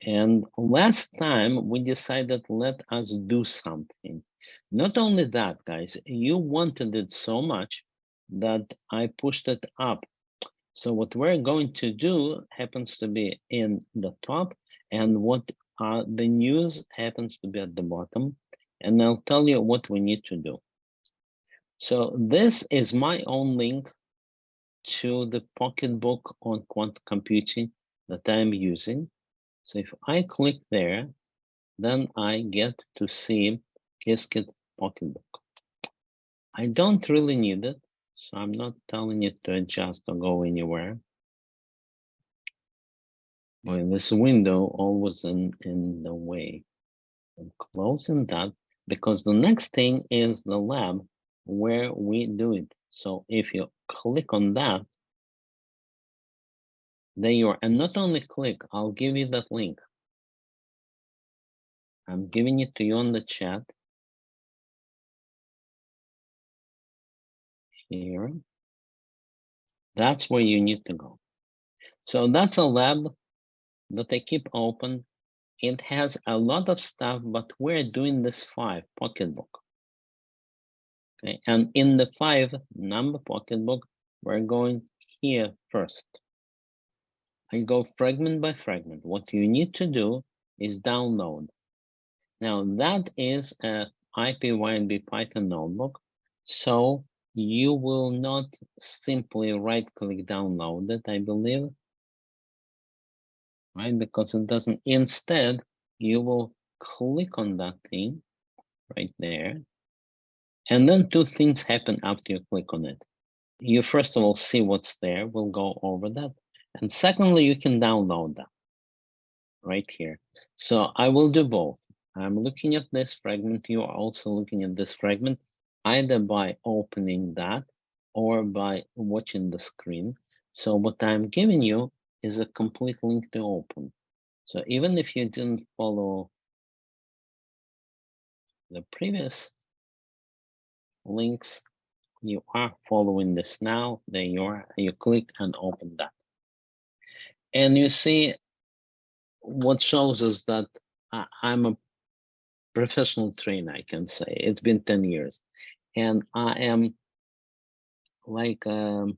And last time we decided let us do something. Not only that, guys, you wanted it so much that I pushed it up. So what we're going to do happens to be in the top, and what the news happens to be at the bottom. And I'll tell you what we need to do. So this is my own link to the Pocketbook on quantum computing that I'm using. So if I click there, then I get to see Qiskit Pocketbook. I don't really need it, so I'm not telling it to adjust or go anywhere. Well, this window always in the way. I'm closing that because the next thing is the lab where we do it. So if you click on that, there you are. And not only click, I'll give you that link. I'm giving it to you on the chat here. That's where you need to go. So that's a lab that I keep open. It has a lot of stuff, but we're doing this 5 Pocketbook. Okay, and in the 5 number Pocketbook, we're going here first. I go fragment by fragment. What you need to do is download. Now that is a IPYNB Python notebook, so you will not simply right-click download it, I believe, right? Because it doesn't. Instead, you will click on that thing right there, and then 2 things happen after you click on it. You first of all see what's there. We'll go over that, and secondly, you can download that right here. So I will do both. I'm looking at this fragment. You are also looking at this fragment, either by opening that or by watching the screen. So what I'm giving you is a complete link to open. So even if you didn't follow the previous links, you are following this now. There you are. You click and open that. And you see what shows us that I'm a professional trainer, I can say. It's been 10 years. And I am like an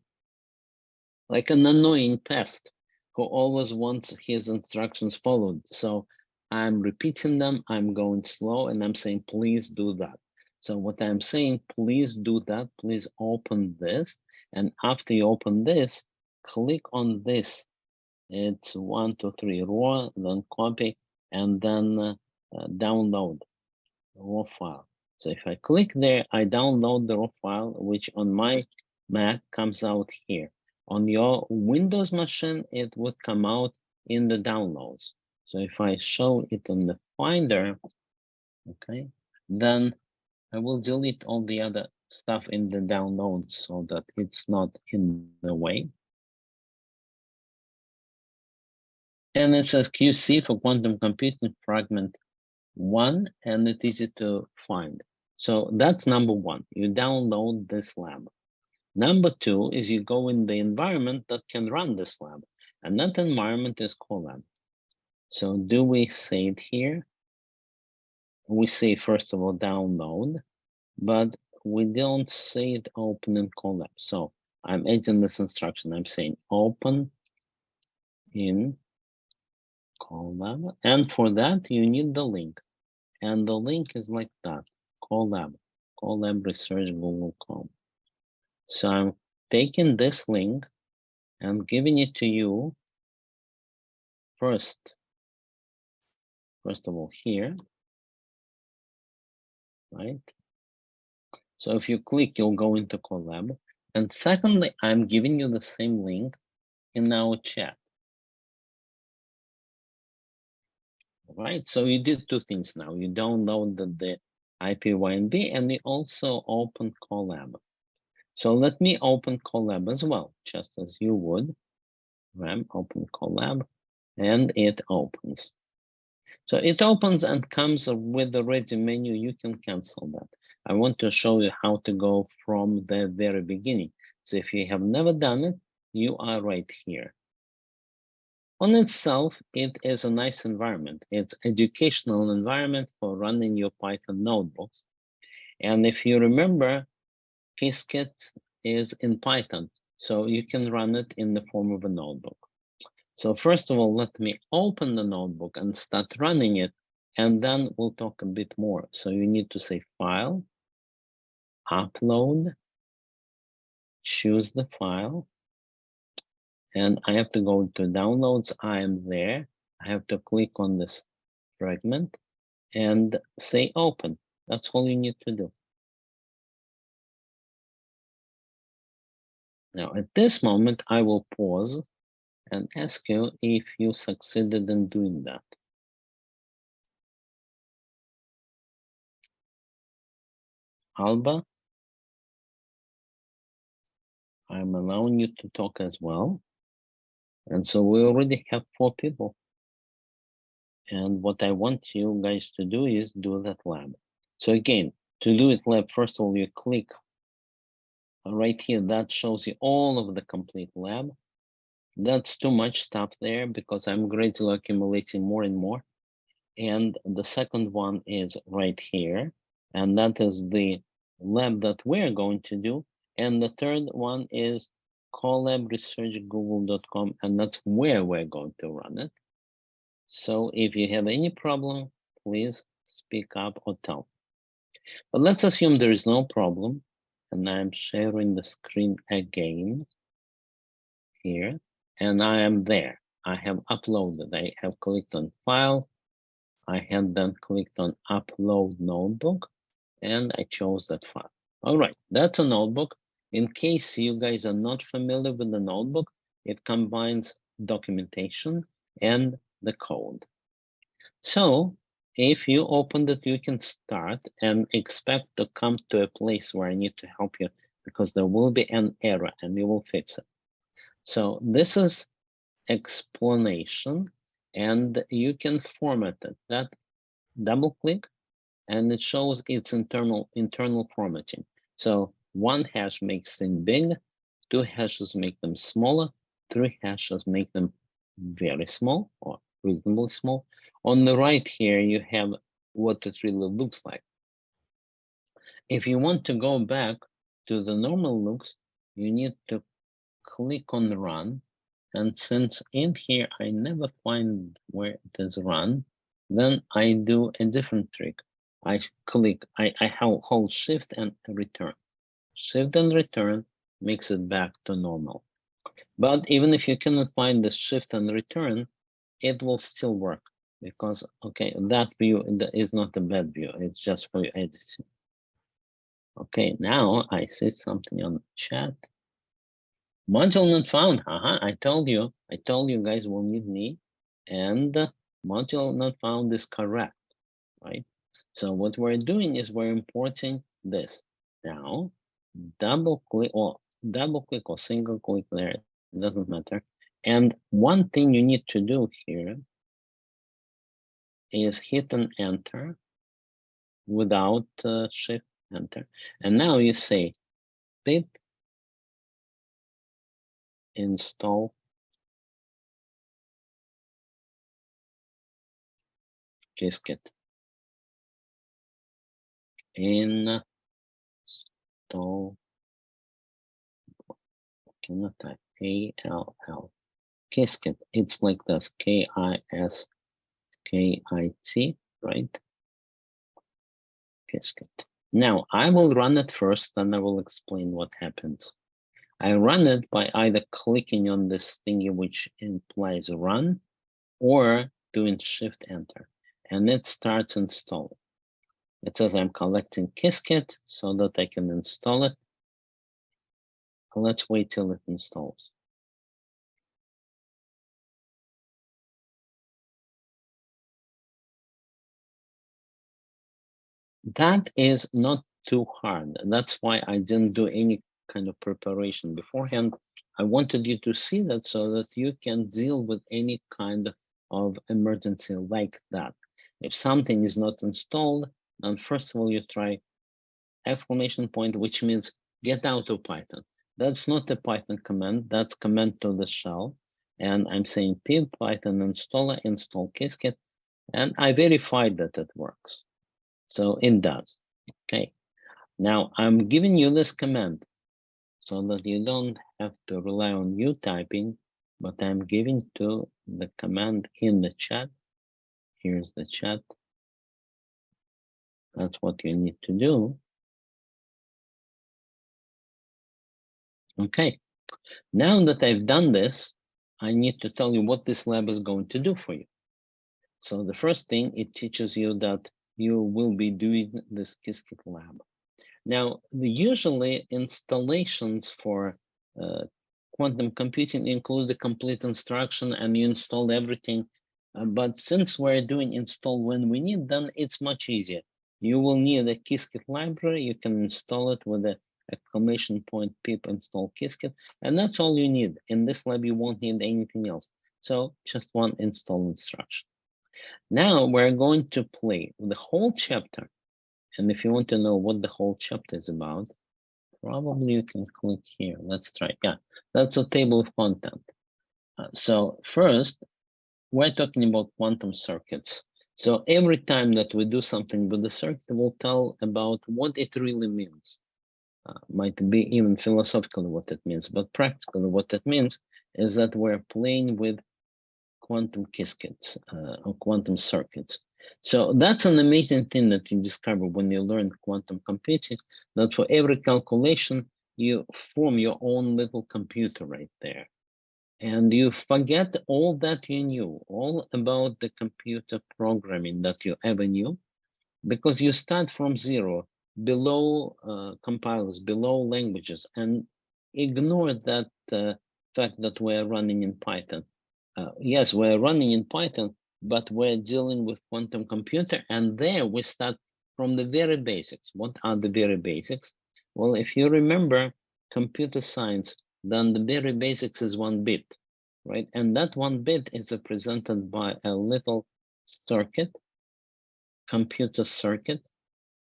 annoying pest who always wants his instructions followed. So I'm repeating them, I'm going slow, and I'm saying, please do that. So what I'm saying, please do that, please open this. And after you open this, click on this. It's 1, 2, 3 raw, then copy, and then download raw file. So if I click there, I download the raw file, which on my Mac comes out here. On your Windows machine, it would come out in the downloads. So if I show it in the Finder, okay, then I will delete all the other stuff in the downloads so that it's not in the way. And it says QC for quantum computing fragment 1, and it's easy to find. So that's number 1. You download this lab. Number 2 is you go in the environment that can run this lab, and that environment is Colab. So do we say it here? We say, first of all, download, but we don't say it open in Colab. So I'm adding this instruction. I'm saying open in Colab, and for that you need the link. And the link is like that, Colab Research Google.com. So I'm taking this link and giving it to you first of all here, right? So if you click, you'll go into Colab. And secondly, I'm giving you the same link in our chat. Right, so you did 2 things now. You downloaded the IPYNB and you also open Colab. So let me open Colab as well, just as you would. Right, open Colab, and it opens. So it opens and comes with the ready menu. You can cancel that. I want to show you how to go from the very beginning. So if you have never done it, you are right here. On itself, it is a nice environment. It's educational environment for running your Python notebooks. And if you remember, Qiskit is in Python, so you can run it in the form of a notebook. So first of all, let me open the notebook and start running it, and then we'll talk a bit more. So you need to say File, Upload, choose the file, and I have to go to Downloads. I am there. I have to click on this fragment and say Open. That's all you need to do. Now, at this moment, I will pause and ask you if you succeeded in doing that. Alba, I'm allowing you to talk as well. And so we already have 4 people. And what I want you guys to do is do that lab. So again, to do it lab, first of all, you click right here. That shows you all of the complete lab. That's too much stuff there because I'm gradually accumulating more and more. And the second one is right here. And that is the lab that we're going to do. And the third one is collabresearchgoogle.com, and that's where we're going to run it. So if you have any problem, please speak up or tell. But let's assume there is no problem. And I'm sharing the screen again here. And I am there. I have uploaded. I have clicked on File. I had then clicked on Upload Notebook. And I chose that file. All right, that's a notebook. In case you guys are not familiar with the notebook, it combines documentation and the code. So if you open it, you can start and expect to come to a place where I need to help you because there will be an error and we will fix it. So this is explanation and you can format it. That double click and it shows its internal formatting. So 1 hash makes things big, 2 hashes make them smaller, 3 hashes make them very small or reasonably small. On the right here, you have what it really looks like. If you want to go back to the normal looks, you need to click on Run. And since in here, I never find where it is Run, then I do a different trick. I hold Shift and Return. Shift and Return makes it back to normal. But even if you cannot find the Shift and Return, it will still work because, okay, that view is not a bad view. It's just for your editing. Okay, now I see something on the chat. Module not found. I told you guys will need me, and module not found is correct, right? So what we're doing is we're importing this. Now, double click or single click there, it doesn't matter. And one thing you need to do here is hit an enter without shift enter. And now you say pip install Qiskit. Install, cannot type ALL. Qiskit, it's like this, K-I-S-K-I-T, right? Qiskit. Now, I will run it first, then I will explain what happens. I run it by either clicking on this thingy, which implies run, or doing Shift Enter, and it starts installing. It says I'm collecting Qiskit so that I can install it. Let's wait till it installs. That is not too hard. That's why I didn't do any kind of preparation beforehand. I wanted you to see that so that you can deal with any kind of emergency like that. If something is not installed, then first of all, you try exclamation point, which means get out of Python. That's not a Python command, that's command to the shell. and I'm saying pip python installer install Qiskit, and I verified that it works. So it does. Okay. Now I'm giving you this command so that you don't have to rely on you typing, but I'm giving to the command in the chat. Here's the chat. That's what you need to do. Okay. Now that I've done this, I need to tell you what this lab is going to do for you. So the first thing, it teaches you that you will be doing this Qiskit lab. Now, usually installations for quantum computing include the complete instruction and you install everything. But since we're doing install when we need, then it's much easier. You will need a Qiskit library. You can install it with a exclamation point pip install Qiskit, and that's all you need. In this lab, you won't need anything else. So just one install instruction. Now we're going to play the whole chapter. And if you want to know what the whole chapter is about, probably you can click here. Let's try. Yeah, that's a table of content. So first, we're talking about quantum circuits. So every time that we do something with the circuit, we'll tell about what it really means. Might be even philosophically what it means, but practically what it means is that we're playing with quantum Qiskits or quantum circuits. So that's an amazing thing that you discover when you learn quantum computing, that for every calculation, you form your own little computer right there. And you forget all that you knew, all about the computer programming that you ever knew, because you start from zero, below compilers, below languages, and ignore that fact that we're running in Python. Yes, we're running in Python, but we're dealing with quantum computer, and there we start from the very basics. What are the very basics? Well, if you remember computer science, then the very basics is 1 bit, right? And that 1 bit is represented by a little circuit, computer circuit,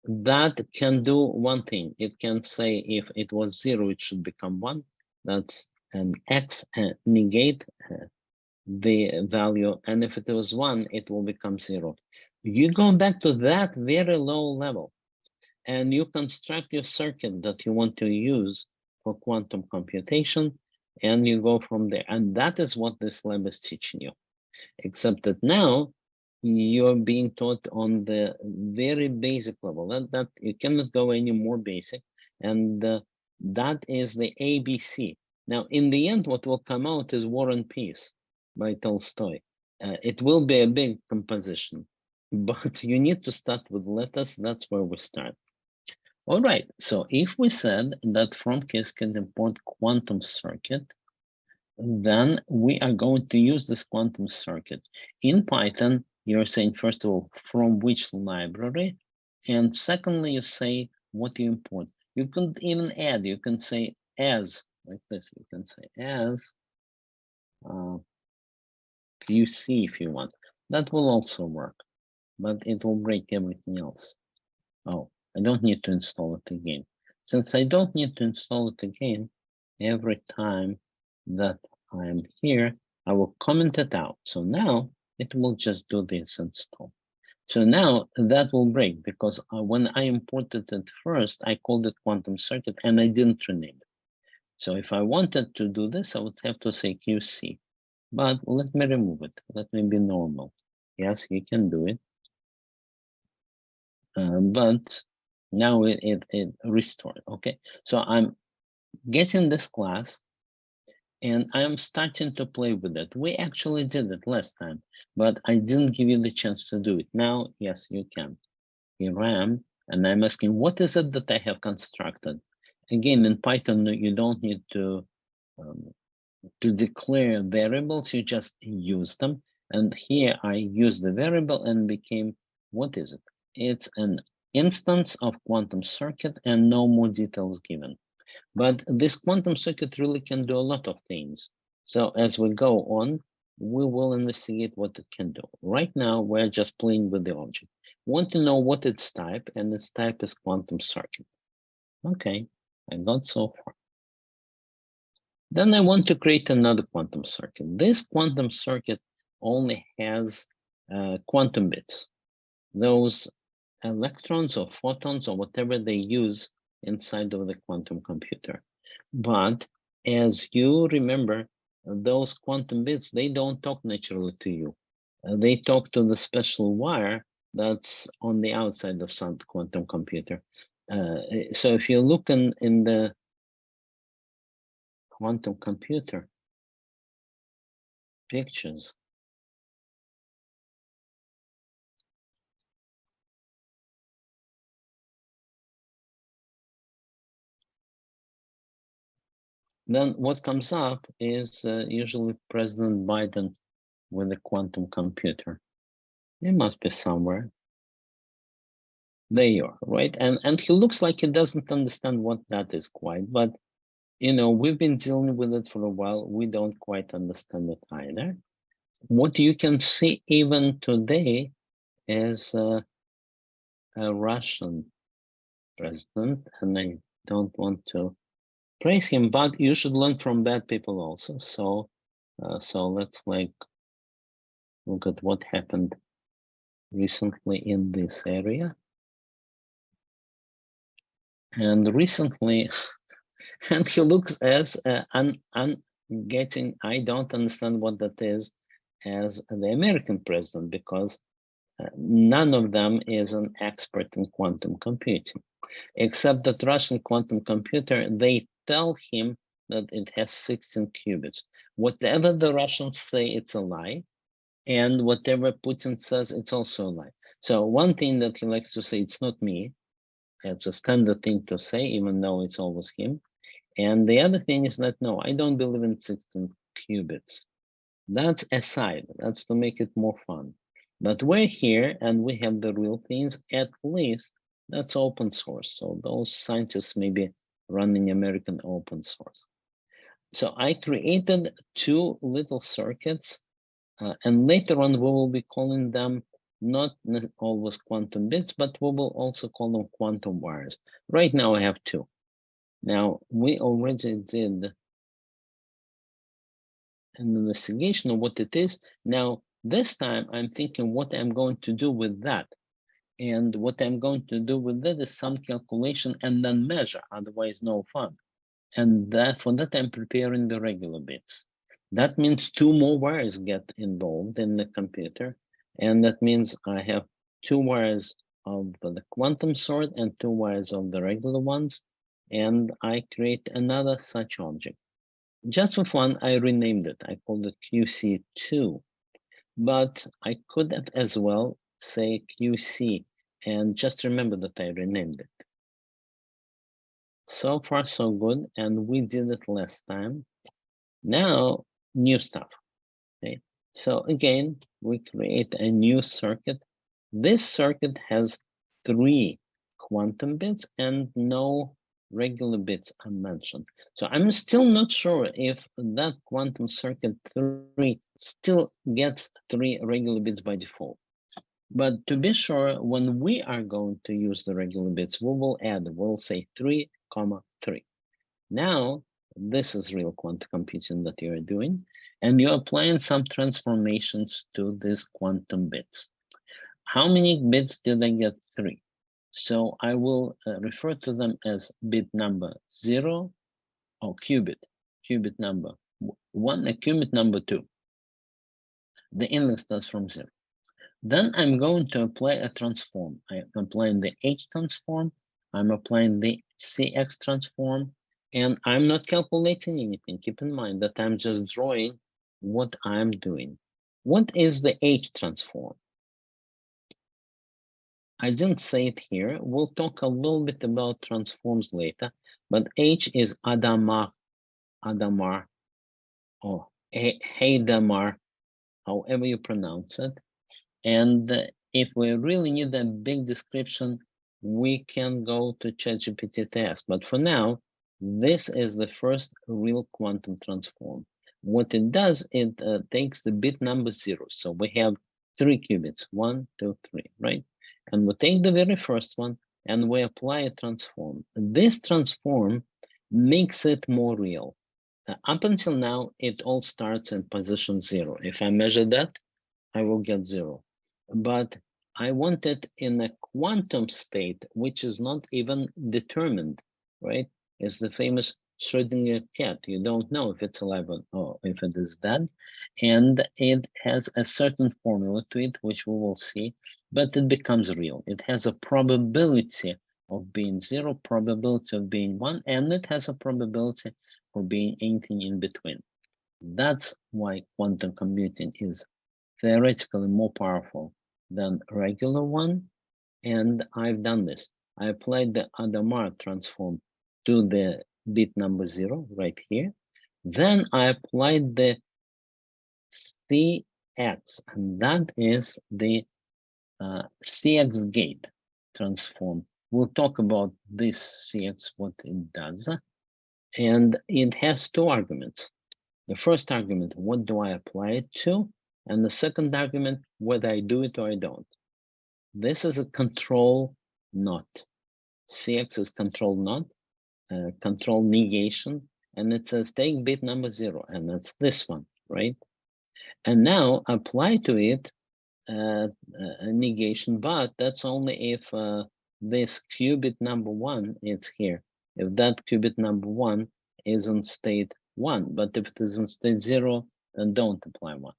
that can do one thing. It can say if it was 0, it should become 1. That's an X negate the value, and if it was 1, it will become 0. You go back to that very low level and you construct your circuit that you want to use for quantum computation, and you go from there. And that is what this lab is teaching you, except that now you're being taught on the very basic level, that you cannot go any more basic, and that is the ABC. Now, in the end, what will come out is War and Peace by Tolstoy. It will be a big composition, but you need to start with letters. That's where we start. All right, so if we said that from Qiskit import quantum circuit, then we are going to use this quantum circuit. In Python, you're saying, first of all, from which library, and secondly, you say what you import. You can even add, you can say as, like this, you can say as QC if you want. That will also work, but it will break everything else. Oh, I don't need to install it again. Since I don't need to install it again, every time that I am here, I will comment it out. So now it will just do this install. So now that will break because when I imported it first, I called it quantum circuit and I didn't rename it. So if I wanted to do this, I would have to say QC, but let me remove it. Let me be normal. Yes, you can do it. But now it restored. Okay, so I'm getting this class and I'm starting to play with it. We actually did it last time, but I didn't give you the chance to do it. Now, yes, you can. Here I am, and I'm asking, what is it that I have constructed? Again, in Python, you don't need to declare variables, you just use them. And here I use the variable and became, what is it? It's an instance of quantum circuit and no more details given. But this quantum circuit really can do a lot of things. So as we go on, we will investigate what it can do. Right now, we're just playing with the object. Want to know what its type, and its type is quantum circuit. Okay, I got so far. Then I want to create another quantum circuit. This quantum circuit only has quantum bits. Those electrons or photons or whatever they use inside of the quantum computer. But as you remember, those quantum bits, they don't talk naturally to you. They talk to the special wire that's on the outside of some quantum computer. So if you look in the quantum computer pictures, then what comes up is usually President Biden with a quantum computer. It must be somewhere. There you are, right? And he looks like he doesn't understand what that is quite, but you know, we've been dealing with it for a while. We don't quite understand it either. What you can see even today is a Russian president, and I don't want to praise him, but you should learn from bad people also. So let's like look at what happened recently in this area. And recently, and he looks as getting, I don't understand what that is, as the American president, because none of them is an expert in quantum computing, except that Russian quantum computer, they tell him that it has 16 qubits. Whatever the Russians say, it's a lie. And whatever Putin says, it's also a lie. So one thing that he likes to say, it's not me. It's a standard thing to say, even though it's always him. And the other thing is that, no, I don't believe in 16 qubits. That's aside, that's to make it more fun. But we're here and we have the real things, at least that's open source. So those scientists may be running American open source. So I created two little circuits and later on we will be calling them not always quantum bits, but we will also call them quantum wires. Right now I have two. Now we already did an investigation of what it is. Now, this time I'm thinking what I'm going to do with that. And what I'm going to do with that is some calculation and then measure, otherwise no fun. And that for that I'm preparing the regular bits. That means two more wires get involved in the computer. And that means I have two wires of the quantum sort and two wires of the regular ones. And I create another such object. Just for fun, I renamed it. I called it QC2, but I could have as well say QC, and just remember that I renamed it. So far, so good, and we did it last time. Now, new stuff, okay? So again, we create a new circuit. This circuit has 3 quantum bits and no regular bits are mentioned. So I'm still not sure if that quantum circuit 3 still gets 3 regular bits by default. But to be sure, when we are going to use the regular bits, we will add, we'll say 3, 3. Now, this is real quantum computing that you're doing, and you're applying some transformations to these quantum bits. How many bits did I get? 3. So I will refer to them as bit number 0 or qubit number 1 and qubit number 2. The index starts from 0. Then I'm going to apply a transform. I'm applying the H transform, I'm applying the CX transform, and I'm not calculating anything. Keep in mind that I'm just drawing what I'm doing. What is the H transform? I didn't say it here. We'll talk a little bit about transforms later, but H is Hadamard, or Hadamard, however you pronounce it. And if we really need a big description, we can go to ChatGPT to ask. But for now, this is the first real quantum transform. What it does, it takes the bit number 0. So we have 3 qubits, 1, 2, 3, right? And we take the very first one and we apply a transform. This transform makes it more real. Up until now, it all starts in position 0. If I measure that, I will get 0. But I want it in a quantum state, which is not even determined, right? It's the famous Schrödinger cat. You don't know if it's alive or if it is dead. And it has a certain formula to it, which we will see, but it becomes real. It has a probability of being 0, probability of being 1, and it has a probability of being anything in between. That's why quantum computing is theoretically more powerful than regular one. And I've done this. I applied the Adamar transform to the bit number 0 right here. Then I applied the CX, and that is the CX gate transform. We'll talk about this CX, what it does. And it has two arguments. The first argument, what do I apply it to? And the second argument, whether I do it or I don't. This is a control not. CX is control not, control negation, and it says take bit number 0, and that's this one, right? And now apply to it a negation, but that's only if this qubit number 1 is here. If that qubit number 1 is in state 1, but if it is in state 0, then don't apply 1.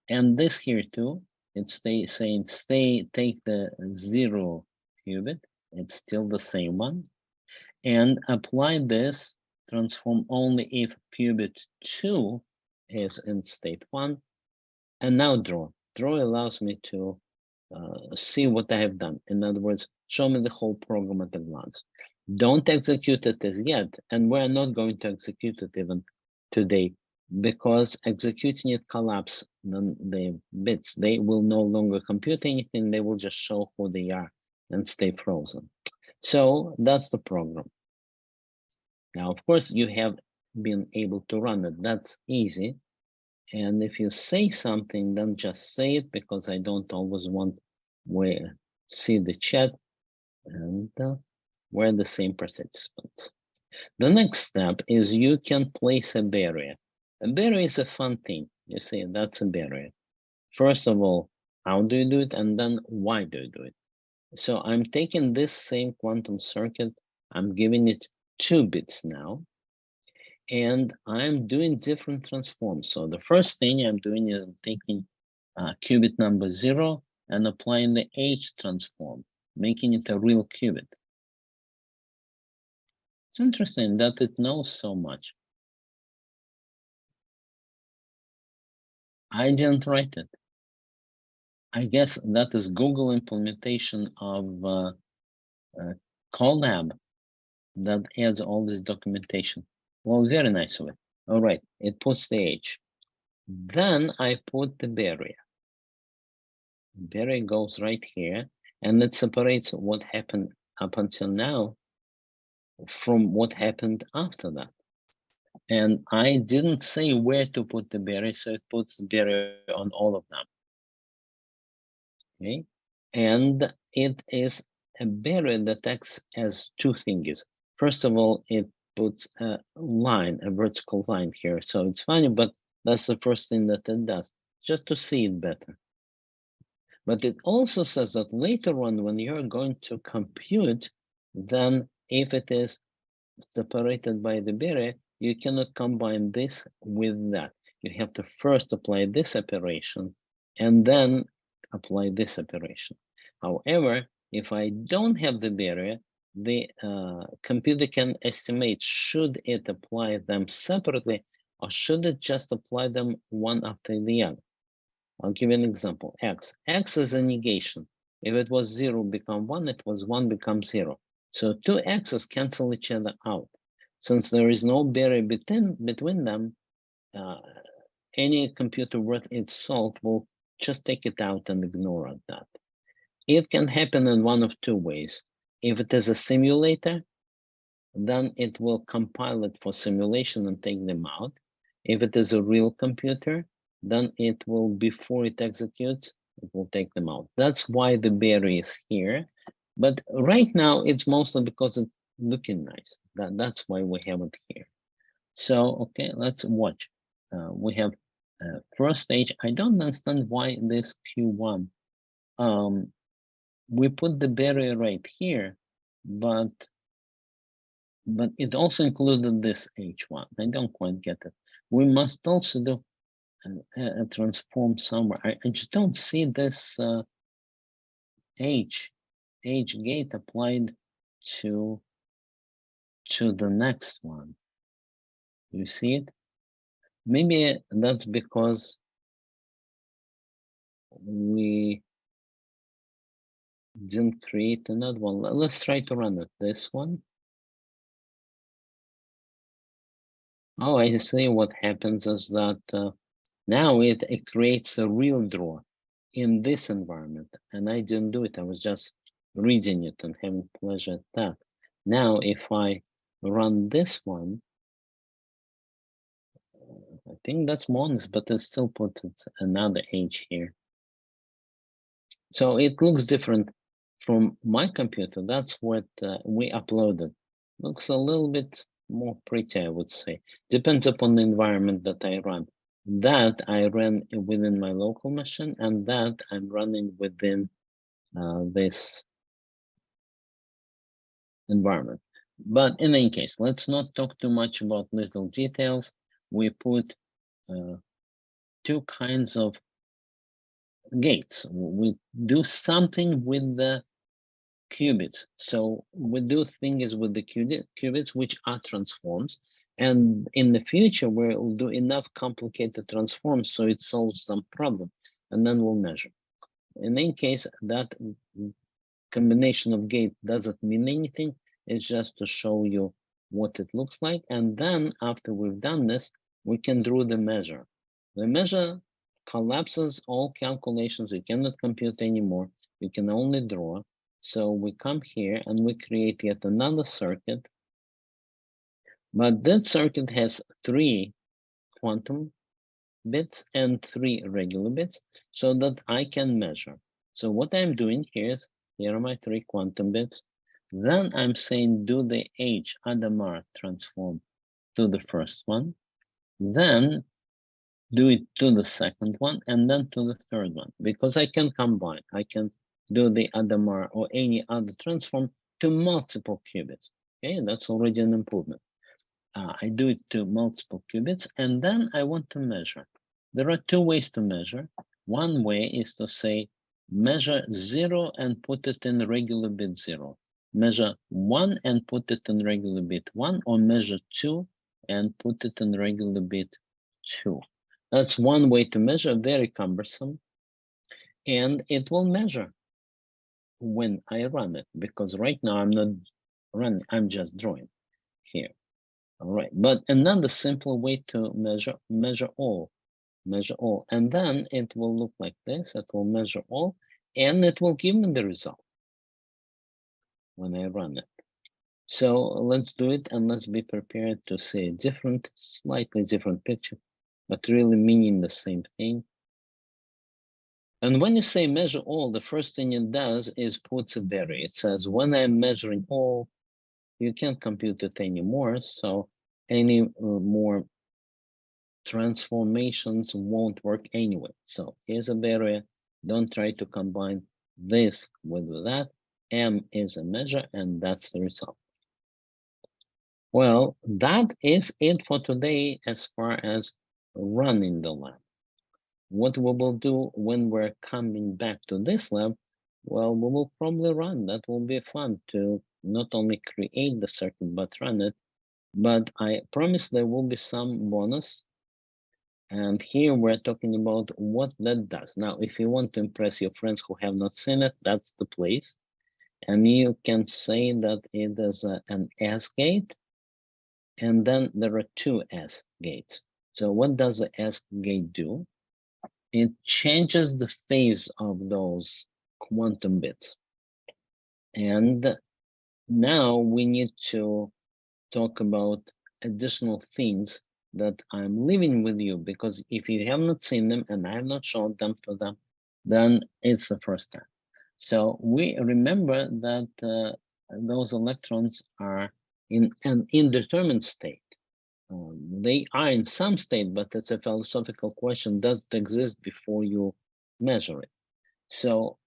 And this here too, it's saying take the 0 qubit, it's still the same one, and apply this transform only if qubit 2 is in state 1. And now draw. Draw allows me to see what I have done. In other words, show me the whole program at a glance. Don't execute it as yet, and we're not going to execute it even today, because executing it collapse the bits. They will no longer compute anything, they will just show who they are and stay frozen. So that's the program. Now, of course, you have been able to run it. That's easy. And if you say something, then just say it, because I don't always want where see the chat, and we're the same participants. The next step is you can place a barrier. A barrier is a fun thing. You see, that's a barrier. First of all, how do you do it? And then why do you do it? So I'm taking this same quantum circuit, I'm giving it 2 bits now, and I'm doing different transforms. So the first thing I'm doing is I'm taking qubit number 0 and applying the H transform, making it a real qubit. It's interesting that it knows so much. I didn't write it. I guess that is Google implementation of Colab that adds all this documentation. Well, very nice of it. All right, it puts the H. Then I put the barrier. Barrier goes right here, and it separates what happened up until now from what happened after that. And I didn't say where to put the barrier, so it puts the barrier on all of them. Okay, and it is a barrier that acts as 2 things. First of all, it puts a line, a vertical line here. So it's funny, but that's the first thing that it does, just to see it better. But it also says that later on, when you're going to compute, then if it is separated by the barrier, you cannot combine this with that. You have to first apply this operation and then apply this operation. However, if I don't have the barrier, the computer can estimate should it apply them separately or should it just apply them one after the other. I'll give you an example. X. X is a negation. If it was 0 become 1, it was 1 become 0. So 2 x's cancel each other out. Since there is no barrier between them, any computer worth its salt will just take it out and ignore that. It can happen in one of 2 ways. If it is a simulator, then it will compile it for simulation and take them out. If it is a real computer, then it will, before it executes, it will take them out. That's why the barrier is here. But right now, it's mostly because it's looking nice. That's why we have it here. So, okay, let's watch. We have first stage. I don't understand why this Q1. We put the barrier right here, but it also included this H1. I don't quite get it. We must also do a transform somewhere. I just don't see this H gate applied to the next one. You see it? Maybe that's because we didn't create another one. Let's try to run it. This one. Oh, I see. What happens is that now it creates a real drawer in this environment, and I didn't do it. I was just reading it and having pleasure at that. Now, if I run this one, I think that's Mons, but it still put another H here. So it looks different from my computer. That's what we uploaded. Looks a little bit more pretty, I would say. Depends upon the environment that I run. That I ran within my local machine, and that I'm running within this environment. But in any case, let's not talk too much about little details. We put two kinds of gates. We do something with the qubits. So we do things with the qubits, which are transforms. And in the future, we'll do enough complicated transforms so it solves some problem, and then we'll measure. In any case, that combination of gate doesn't mean anything. It's just to show you what it looks like. And then after we've done this, we can draw the measure. The measure collapses all calculations. You cannot compute anymore. You can only draw. So we come here and we create yet another circuit. But that circuit has 3 quantum bits and 3 regular bits so that I can measure. So what I'm doing here is, here are my 3 quantum bits. Then I'm saying do the H Adamar transform to the first one. Then do it to the second one, and then to the third one, because I can combine. I can do the Adamar or any other transform to multiple qubits. Okay, that's already an improvement. I do it to multiple qubits, and then I want to measure. There are 2 ways to measure. One way is to say, measure 0 and put it in regular bit 0. Measure 1 and put it in regular bit 1, or measure 2 and put it in regular bit 2. That's one way to measure, very cumbersome. And it will measure when I run it, because right now I'm not running, I'm just drawing here. All right, but another simple way to measure all, and then it will look like this. It will measure all, and it will give me the result when I run it. So let's do it, and let's be prepared to see a different, slightly different picture, but really meaning the same thing. And when you say measure all, the first thing it does is puts a barrier. It says, when I'm measuring all, you can't compute it anymore, so any more transformations won't work anyway. So here's a barrier. Don't try to combine this with that. M is a measure, and that's the result. Well, that is it for today as far as running the lab. What we will do when we're coming back to this lab, well, we will probably run. That will be fun to not only create the circuit, but run it. But I promise there will be some bonus. And here we're talking about what that does. Now, if you want to impress your friends who have not seen it, that's the place. And you can say that it is an S gate, and then there are 2 S gates. So what does the S gate do? It changes the phase of those quantum bits. And now we need to talk about additional things that I'm leaving with you, because if you have not seen them and I have not shown them to them, then it's the first time. So we remember that those electrons are in an indeterminate state. They are in some state, but it's a philosophical question. Does it exist before you measure it? So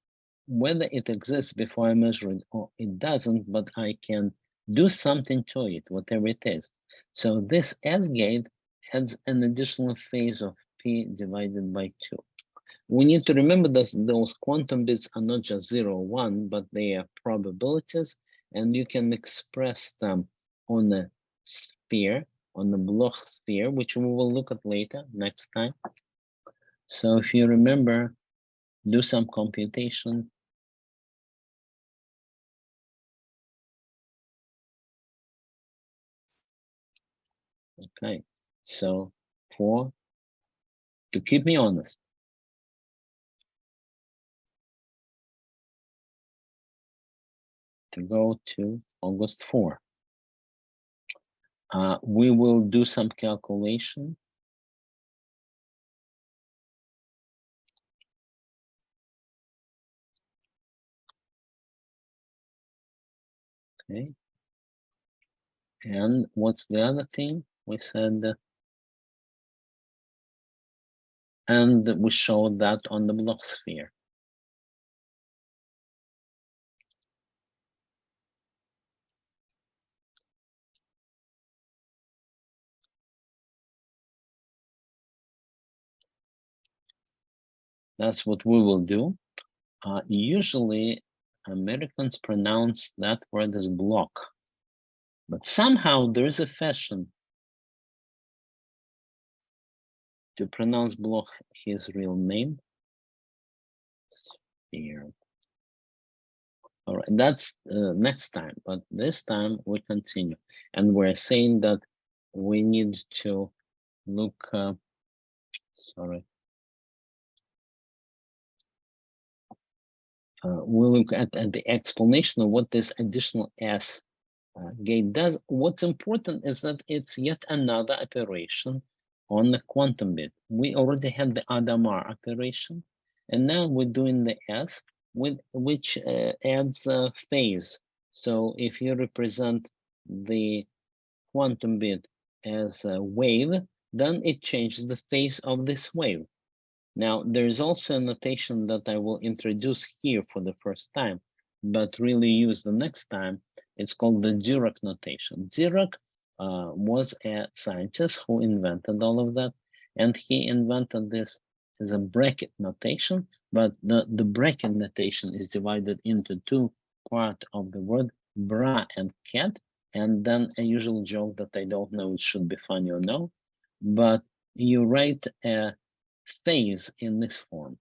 whether it exists before I measure it or it doesn't, but I can do something to it, whatever it is. So this S gate adds an additional phase of P divided by 2. We need to remember that those quantum bits are not just 0 or 1, but they are probabilities, and you can express them on a sphere, on the Bloch sphere, which we will look at later, next time. So if you remember, do some computation. Okay, so to keep me honest, to go to August 4, we will do some calculation. Okay, and what's the other thing? We said, and we showed that on the Bloch sphere. That's what we will do. Usually, Americans pronounce that word as block, but somehow there is a fashion to pronounce Bloch his real name. Sphere. All right, that's next time, but this time we continue. And we're saying that we need to look, sorry. We'll look at the explanation of what this additional S gate does. What's important is that it's yet another operation on the quantum bit. We already had the Adamar operation, and now we're doing the S, which adds a phase. So if you represent the quantum bit as a wave, then it changes the phase of this wave. Now, there is also a notation that I will introduce here for the first time, but really use the next time. It's called the Dirac notation. Dirac was a scientist who invented all of that, and he invented this as a bracket notation, but the bracket notation is divided into two parts of the word, bra and cat, and then a usual joke that I don't know it should be funny or no, but you write a phase in this form.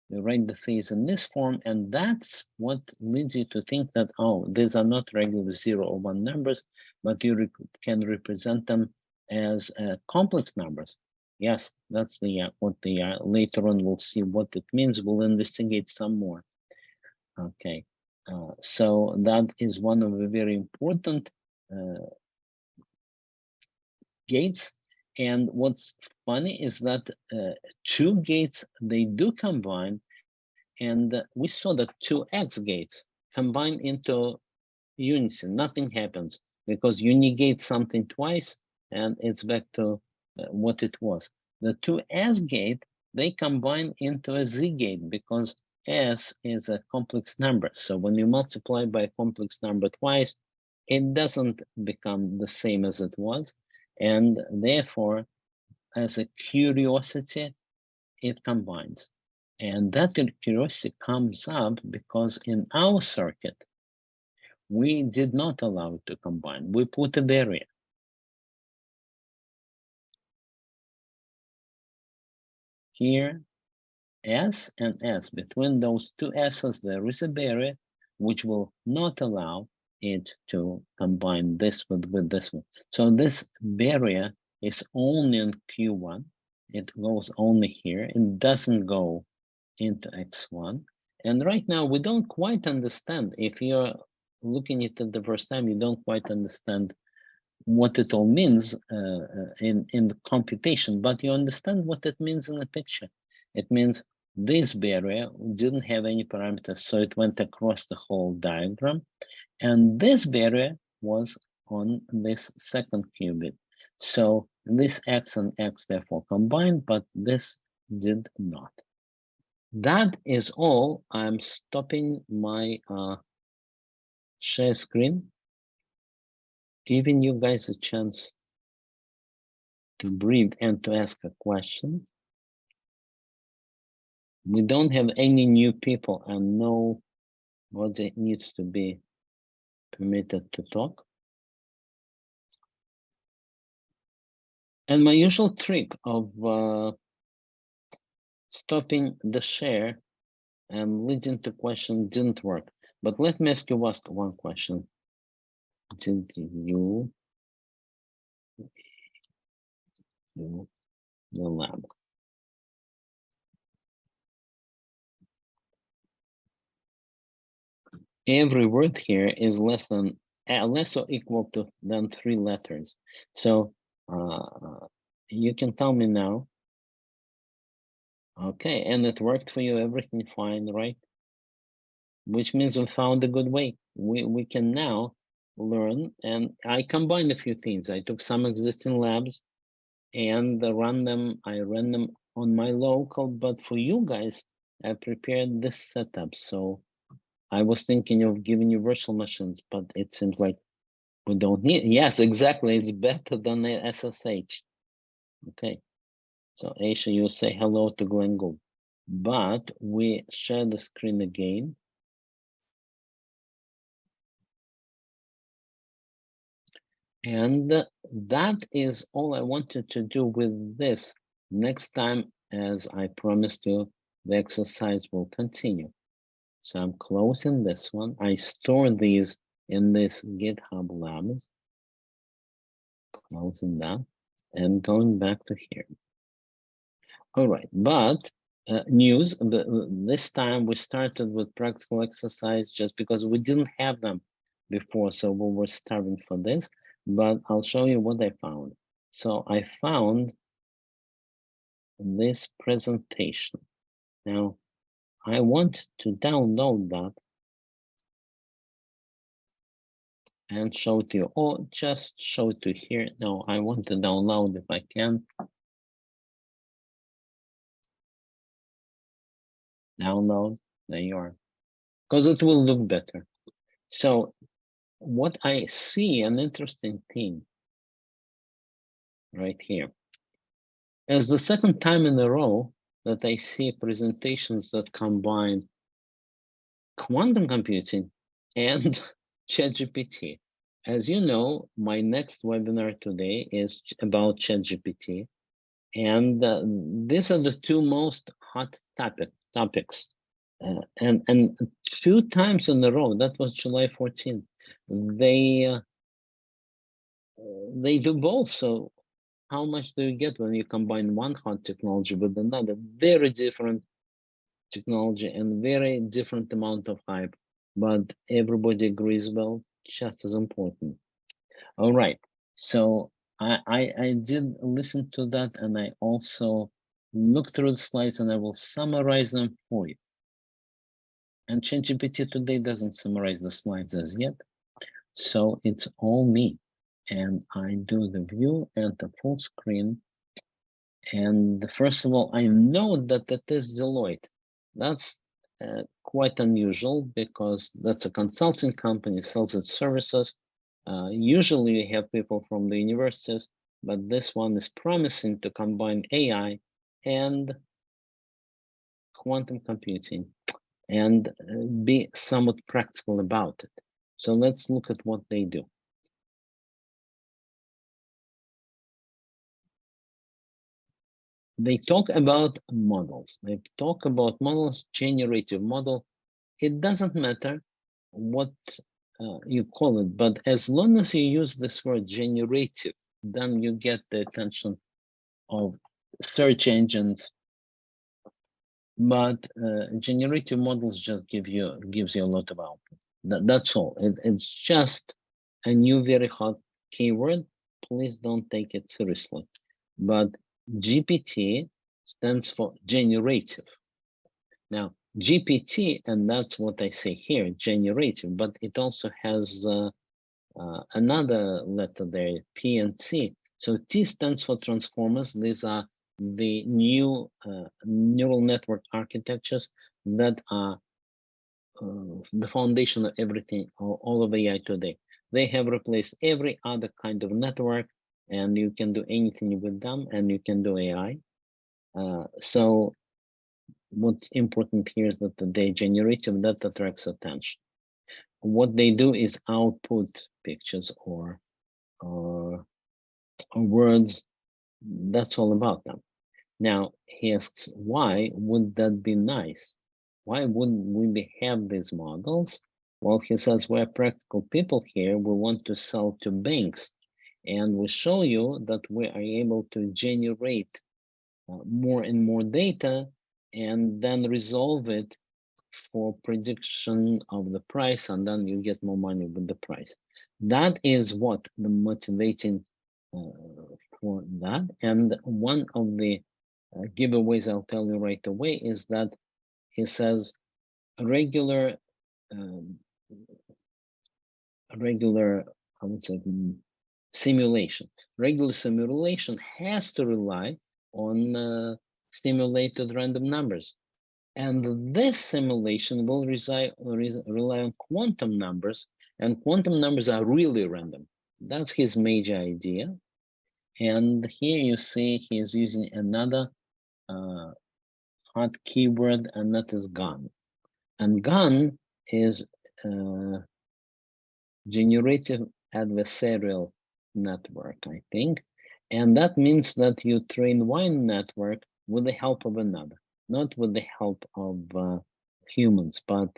You write the phase in this form, and that's what leads you to think that, oh, these are not regular 0 or 1 numbers, but you can represent them as complex numbers. Yes, that's what they are. Later on, we'll see what it means. We'll investigate some more. Okay, so that is one of the very important gates. And what's funny is that two gates, they do combine, and we saw that two X gates combine into unison. Nothing happens because you negate something twice and it's back to what it was. The two S gate, they combine into a Z gate because S is a complex number. So when you multiply by a complex number twice, it doesn't become the same as it was. And therefore, as a curiosity, it combines. And that curiosity comes up because in our circuit, we did not allow it to combine. We put a barrier. Here, S and S, between those two S's, there is a barrier which will not allow it to combine this with this one. So this barrier is only in Q1. It goes only here. It doesn't go into X1. And right now, we don't quite understand. If you're looking at it the first time, you don't quite understand what it all means in the computation, but you understand what it means in the picture. It means this barrier didn't have any parameters, so it went across the whole diagram. And this barrier was on this second qubit. So this X and X therefore combined, but this did not. That is all. I'm stopping my share screen, giving you guys a chance to breathe and to ask a question. We don't have any new people and nobody needs to be permitted to talk. And my usual trick of stopping the share and leading to question didn't work. But let me ask you one question. Did you do the lab? Every word here is less or equal to than 3 letters. So you can tell me now. Okay, and it worked for you, everything fine, right? Which means we found a good way. We can now learn, and I combined a few things. I took some existing labs and ran them on my local, but for you guys, I prepared this setup. So I was thinking of giving you virtual machines, but it seems like we don't need. Yes, exactly. It's better than the SSH. Okay. So Aisha, you say hello to Glenn Gould. But we share the screen again. And that is all I wanted to do with this. Next time, as I promised you, the exercise will continue. So I'm closing this one. I store these in this GitHub Labs. Closing that and going back to here. All right, but news, this time we started with practical exercise just because we didn't have them before, so we were starving for this, but I'll show you what I found. So I found this presentation. Now, I want to download that and show it to you, or just show it to here. No, I want to download if I can. Download, there you are, because it will look better. So what I see, an interesting thing right here, is the second time in a row that I see presentations that combine quantum computing and ChatGPT. As you know, my next webinar today is about ChatGPT, and these are the two most hot topics. And 2 times in a row, that was July 14th, they do both. So how much do you get when you combine one hot technology with another? Very different technology and very different amount of hype, but everybody agrees, well, just as important. All right, so I did listen to that, and I also looked through the slides, and I will summarize them for you. And ChatGPT today doesn't summarize the slides as yet, so it's all me. And I do the view and the full screen. And first of all, I know that that is Deloitte. That's quite unusual because that's a consulting company, sells its services. Usually you have people from the universities, but this one is promising to combine AI and quantum computing and be somewhat practical about it. So let's look at what they do. They talk about models. They talk about models, generative model. It doesn't matter what you call it, but as long as you use this word generative, then you get the attention of search engines. But generative models just gives you a lot of output. That's all. It's just a new very hot keyword. Please don't take it seriously. But GPT stands for generative. Now, GPT, and that's what I say here, generative, but it also has another letter there, P and C. So T stands for transformers. These are the new neural network architectures that are the foundation of everything, all of AI today. They have replaced every other kind of network, and you can do anything with them, and you can do AI. So what's important here is that they generative that attracts attention. What they do is output pictures or words. That's all about them. Now he asks, why would that be nice? Why wouldn't we have these models? Well, he says, we're practical people here. We want to sell to banks. And we show you that we are able to generate more and more data and then resolve it for prediction of the price, and then you get more money with the price. That is what the motivating for that. And one of the giveaways I'll tell you right away is that he says regular, I would say, simulation. Regular simulation has to rely on stimulated random numbers. And this simulation will rely on quantum numbers, and quantum numbers are really random. That's his major idea. And here you see he is using another hot keyword, and that is GAN. And GAN is generative adversarial network, I think. And that means that you train one network with the help of another, not with the help of humans, but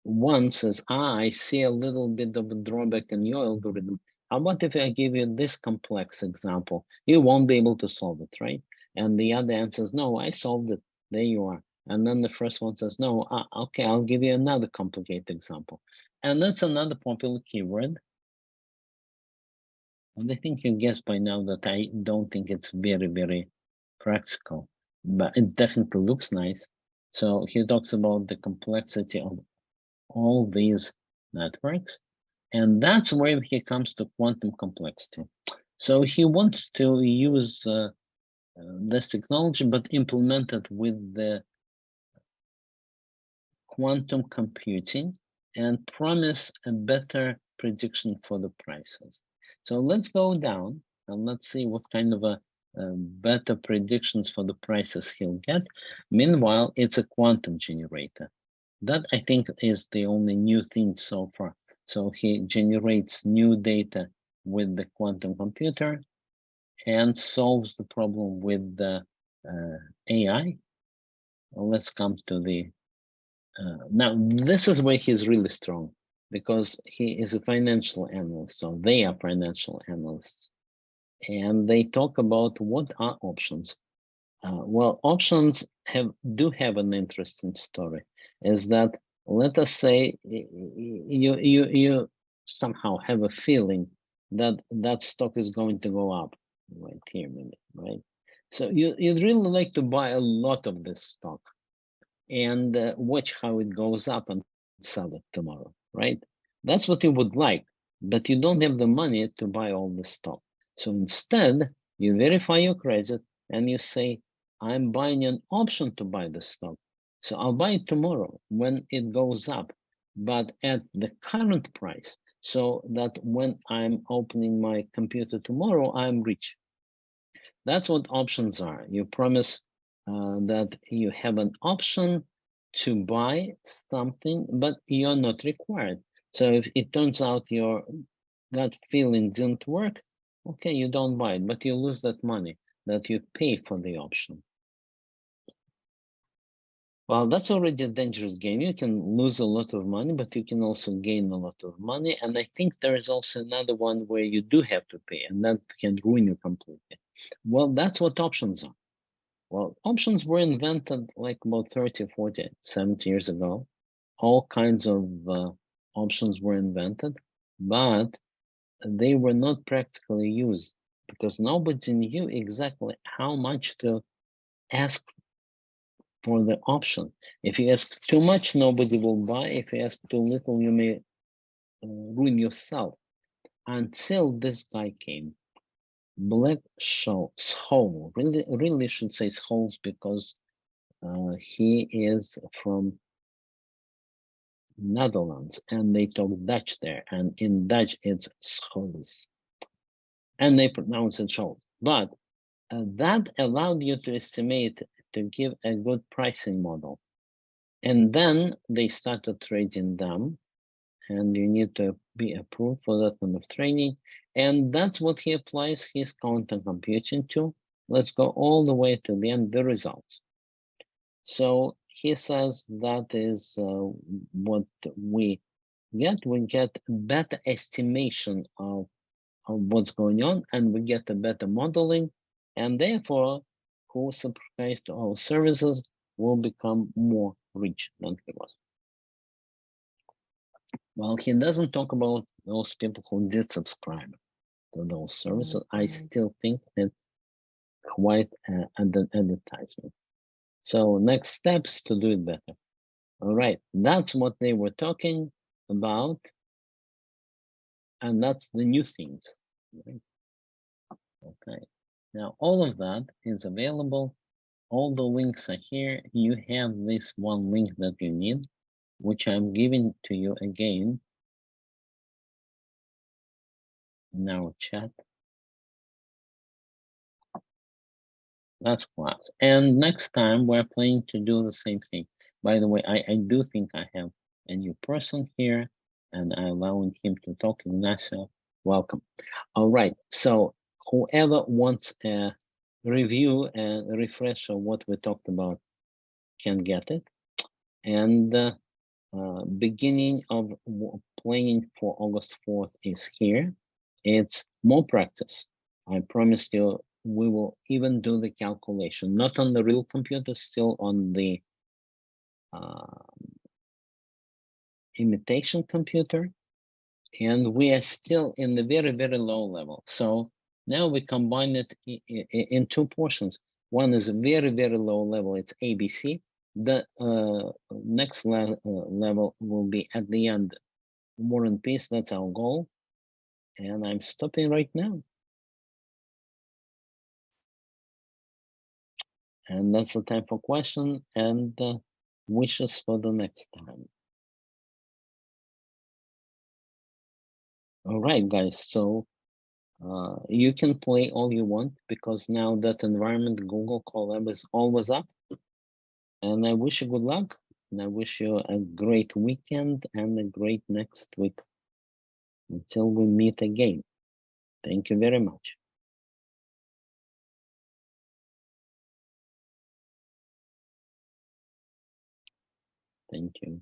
one says, I see a little bit of a drawback in your algorithm. How about if I give you this complex example? You won't be able to solve it, right? And the other answers, no, I solved it. There you are. And then the first one says, no, okay, I'll give you another complicated example. And that's another popular keyword. And I think you guessed by now that I don't think it's very, very practical, but it definitely looks nice. So he talks about the complexity of all these networks, and that's where he comes to quantum complexity. So he wants to use this technology, but implement it with the quantum computing and promise a better prediction for the prices. So let's go down and let's see what kind of a better predictions for the prices he'll get. Meanwhile, it's a quantum generator. That I think is the only new thing so far. So he generates new data with the quantum computer and solves the problem with the AI. Well, let's come to the now, this is where he's really strong because he is a financial analyst. So they are financial analysts. And they talk about what are options. Well, options do have an interesting story. Is that, let us say you somehow have a feeling that that stock is going to go up right here, maybe, right? So you'd really like to buy a lot of this stock and watch how it goes up and sell it tomorrow, right? That's what you would like, but you don't have the money to buy all the stock. So instead, you verify your credit and you say, I'm buying an option to buy the stock. So I'll buy it tomorrow when it goes up, but at the current price, so that when I'm opening my computer tomorrow, I'm rich. That's what options are. You promise that you have an option to buy something, but you're not required. So if it turns out your gut feeling didn't work, okay, you don't buy it, but you lose that money that you pay for the option. Well, that's already a dangerous game. You can lose a lot of money, but you can also gain a lot of money. And I think there is also another one where you do have to pay, and that can ruin you completely. Well, that's what options are. Well, options were invented like about 30, 40, 70 years ago. All kinds of options were invented, but they were not practically used because nobody knew exactly how much to ask for the option. If you ask too much, nobody will buy. If you ask too little, you may ruin yourself. Until this guy came. Black Scholl. Really should say Scholes because he is from Netherlands and they talk Dutch there, and in Dutch it's Scholes, and they pronounce it Scholes. But that allowed you to estimate, to give a good pricing model, and then they started trading them, and you need to be approved for that kind of training, and that's what he applies his quantum computing to. Let's go all the way to the end, the results. So he says that is what we get. We get better estimation of what's going on, and we get a better modeling, and therefore, who subscribes to our services will become more rich than he was. Well, he doesn't talk about those people who did subscribe to those services. I still think it's quite an advertisement. So next steps to do it better. All right, that's what they were talking about, and that's the new things. Right? Okay, now all of that is available. All the links are here. You have this one link that you need, which I'm giving to you again in our chat. That's class. And next time we're planning to do the same thing. By the way, I do think I have a new person here, and I'm allowing him to talk. Ignacio, welcome. All right, so whoever wants a review and a refresh of what we talked about can get it. And beginning of planning for August 4th is here. It's more practice. I promised you we will even do the calculation, not on the real computer, still on the imitation computer. And we are still in the very, very low level. So now we combine it in two portions. One is a very, very low level, it's ABC. The next level will be at the end, War and Peace, that's our goal. And I'm stopping right now. And that's the time for question and wishes for the next time. All right, guys, so you can play all you want because now that environment Google Colab is always up. And I wish you good luck, and I wish you a great weekend and a great next week until we meet again. Thank you very much. Thank you.